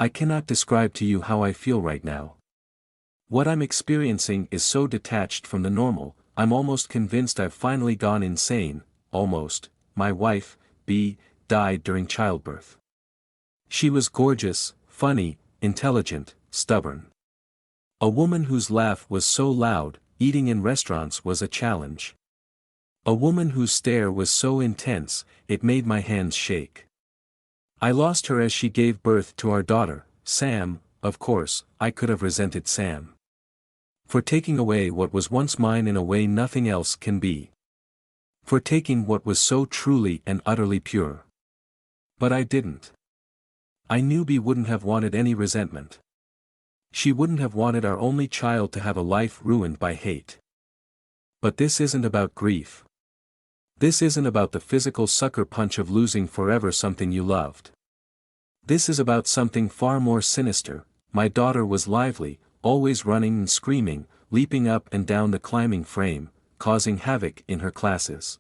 I cannot describe to you how I feel right now. What I'm experiencing is so detached from the normal, I'm almost convinced I've finally gone insane, almost. My wife, B, died during childbirth. She was gorgeous, funny, intelligent, stubborn. A woman whose laugh was so loud, eating in restaurants was a challenge. A woman whose stare was so intense, it made my hands shake. I lost her as she gave birth to our daughter, Sam. Of course, I could have resented Sam for taking away what was once mine in a way nothing else can be. For taking what was so truly and utterly pure. But I didn't. I knew B wouldn't have wanted any resentment. She wouldn't have wanted our only child to have a life ruined by hate. But this isn't about grief. This isn't about the physical sucker punch of losing forever something you loved. This is about something far more sinister. My daughter was lively, always running and screaming, leaping up and down the climbing frame, causing havoc in her classes.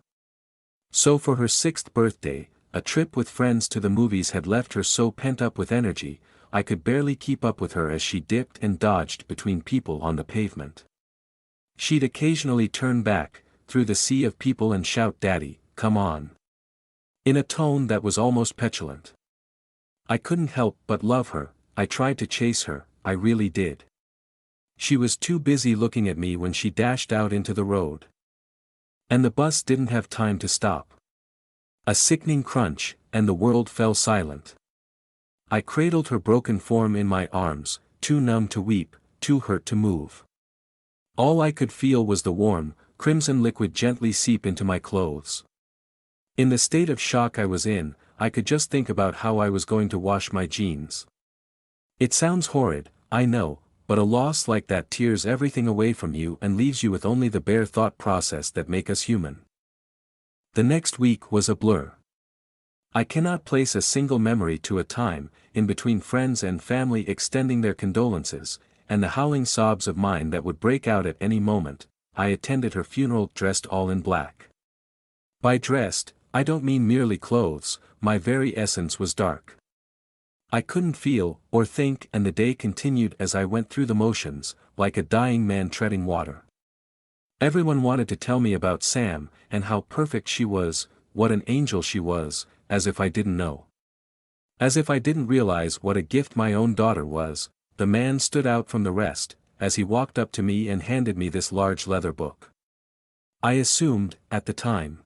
So for her 6th birthday, a trip with friends to the movies had left her so pent up with energy, I could barely keep up with her as she dipped and dodged between people on the pavement. She'd occasionally turn back, through the sea of people and shout, "Daddy, come on," in a tone that was almost petulant. I couldn't help but love her. I tried to chase her, I really did. She was too busy looking at me when she dashed out into the road. And the bus didn't have time to stop. A sickening crunch, and the world fell silent. I cradled her broken form in my arms, too numb to weep, too hurt to move. All I could feel was the warm, crimson liquid gently seep into my clothes. In the state of shock I was in, I could just think about how I was going to wash my jeans. It sounds horrid, I know, but a loss like that tears everything away from you and leaves you with only the bare thought process that make us human. The next week was a blur. I cannot place a single memory to a time, in between friends and family extending their condolences, and the howling sobs of mine that would break out at any moment. I attended her funeral dressed all in black. By dressed, I don't mean merely clothes, my very essence was dark. I couldn't feel, or think, and the day continued as I went through the motions, like a dying man treading water. Everyone wanted to tell me about Sam, and how perfect she was, what an angel she was, as if I didn't know. As if I didn't realize what a gift my own daughter was. The man stood out from the rest, as he walked up to me and handed me this large leather book. I assumed, at the time,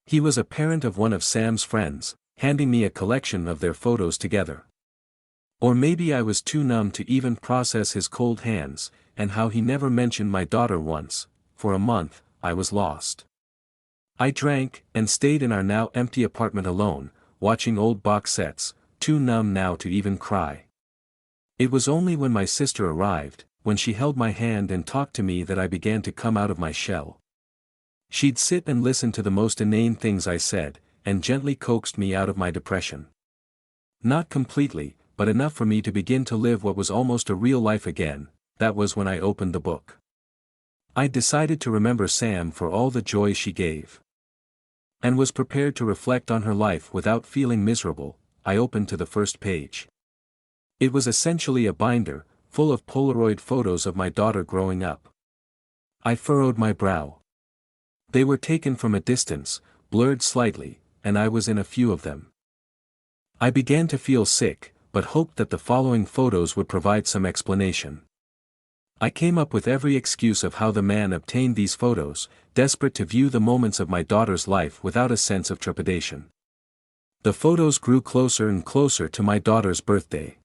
he was a parent of one of Sam's friends, handing me a collection of their photos together. Or maybe I was too numb to even process his cold hands, and how he never mentioned my daughter once. For a month, I was lost. I drank, and stayed in our now empty apartment alone, watching old box sets, too numb now to even cry. It was only when my sister arrived, when she held my hand and talked to me, that I began to come out of my shell. She'd sit and listen to the most inane things I said, and gently coaxed me out of my depression. Not completely, but enough for me to begin to live what was almost a real life again. That was when I opened the book. I decided to remember Sam for all the joy she gave. And was prepared to reflect on her life without feeling miserable. I opened to the first page. It was essentially a binder, full of Polaroid photos of my daughter growing up. I furrowed my brow. They were taken from a distance, blurred slightly, and I was in a few of them. I began to feel sick, but hoped that the following photos would provide some explanation. I came up with every excuse of how the man obtained these photos, desperate to view the moments of my daughter's life without a sense of trepidation. The photos grew closer and closer to my daughter's birthday.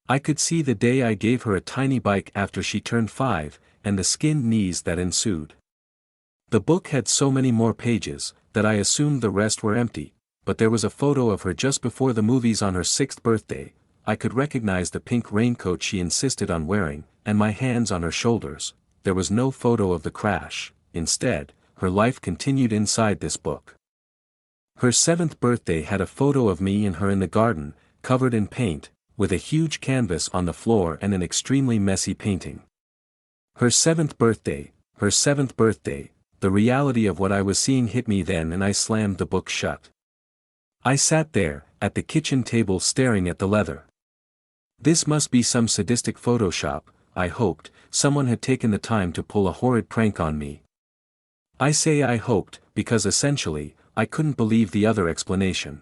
I could see the day I gave her a tiny bike after she turned 5, and the skinned knees that ensued. The book had so many more pages, that I assumed the rest were empty, but there was a photo of her just before the movies on her 6th birthday. I could recognize the pink raincoat she insisted on wearing, and my hands on her shoulders. There was no photo of the crash. Instead, her life continued inside this book. Her 7th birthday had a photo of me and her in the garden, covered in paint, with a huge canvas on the floor and an extremely messy painting. Her 7th birthday, her 7th birthday. The reality of what I was seeing hit me then, and I slammed the book shut. I sat there, at the kitchen table, staring at the leather. This must be some sadistic Photoshop, I hoped. Someone had taken the time to pull a horrid prank on me. I say I hoped, because essentially, I couldn't believe the other explanation.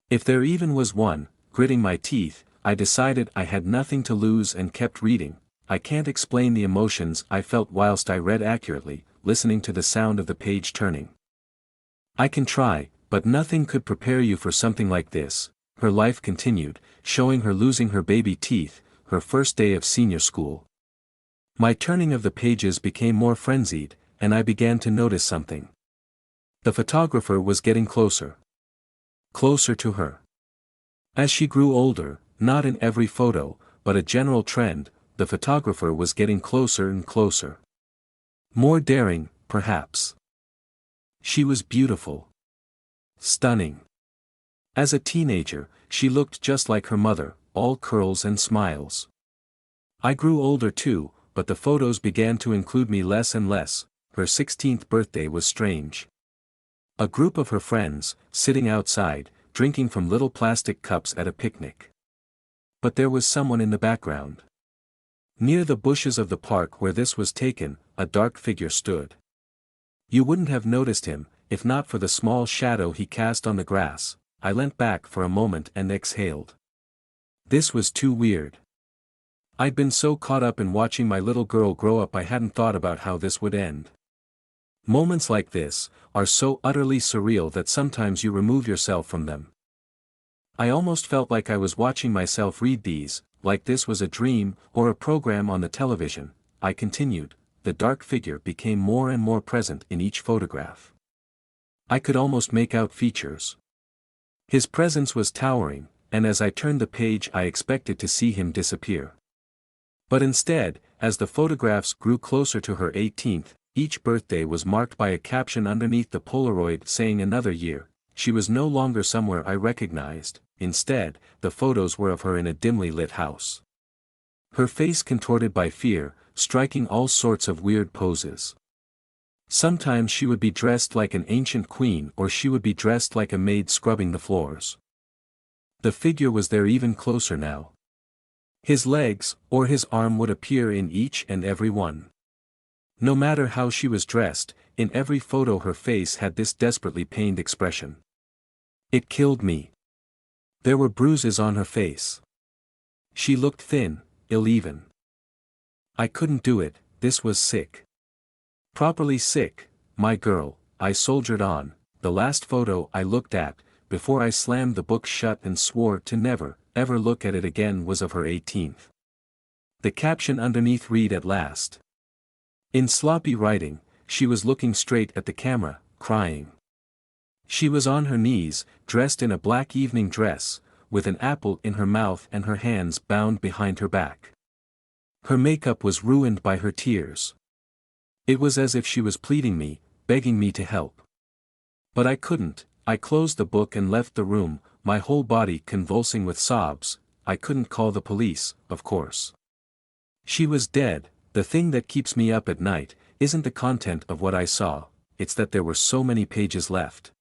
If there even was one, gritting my teeth, I decided I had nothing to lose and kept reading. I can't explain the emotions I felt whilst I read accurately, listening to the sound of the page turning. I can try, but nothing could prepare you for something like this. Her life continued, showing her losing her baby teeth, her first day of senior school. My turning of the pages became more frenzied, and I began to notice something. The photographer was getting closer. Closer to her. As she grew older, not in every photo, but a general trend, the photographer was getting closer and closer. More daring, perhaps. She was beautiful. Stunning. As a teenager, she looked just like her mother, all curls and smiles. I grew older too, but the photos began to include me less and less. Her 16th birthday was strange. A group of her friends, sitting outside, drinking from little plastic cups at a picnic. But there was someone in the background. Near the bushes of the park where this was taken, a dark figure stood. You wouldn't have noticed him, if not for the small shadow he cast on the grass. I leant back for a moment and exhaled. This was too weird. I'd been so caught up in watching my little girl grow up I hadn't thought about how this would end. Moments like this are so utterly surreal that sometimes you remove yourself from them. I almost felt like I was watching myself read these, like this was a dream or a program on the television. I continued. The dark figure became more and more present in each photograph. I could almost make out features. His presence was towering, and as I turned the page I expected to see him disappear. But instead, as the photographs grew closer to her 18th, each birthday was marked by a caption underneath the Polaroid saying another year. She was no longer somewhere I recognized. Instead, the photos were of her in a dimly lit house. Her face contorted by fear, striking all sorts of weird poses. Sometimes she would be dressed like an ancient queen or she would be dressed like a maid scrubbing the floors. The figure was there even closer now. His legs, or his arm would appear in each and every one. No matter how she was dressed, in every photo her face had this desperately pained expression. It killed me. There were bruises on her face. She looked thin, ill-even. I couldn't do it, this was sick. Properly sick, my girl, I soldiered on. The last photo I looked at, before I slammed the book shut and swore to never, ever look at it again was of her 18th. The caption underneath read at last. In sloppy writing, she was looking straight at the camera, crying. She was on her knees, dressed in a black evening dress, with an apple in her mouth and her hands bound behind her back. Her makeup was ruined by her tears. It was as if she was pleading me, begging me to help. But I couldn't. I closed the book and left the room, my whole body convulsing with sobs. I couldn't call the police, of course. She was dead. The thing that keeps me up at night isn't the content of what I saw, it's that there were so many pages left.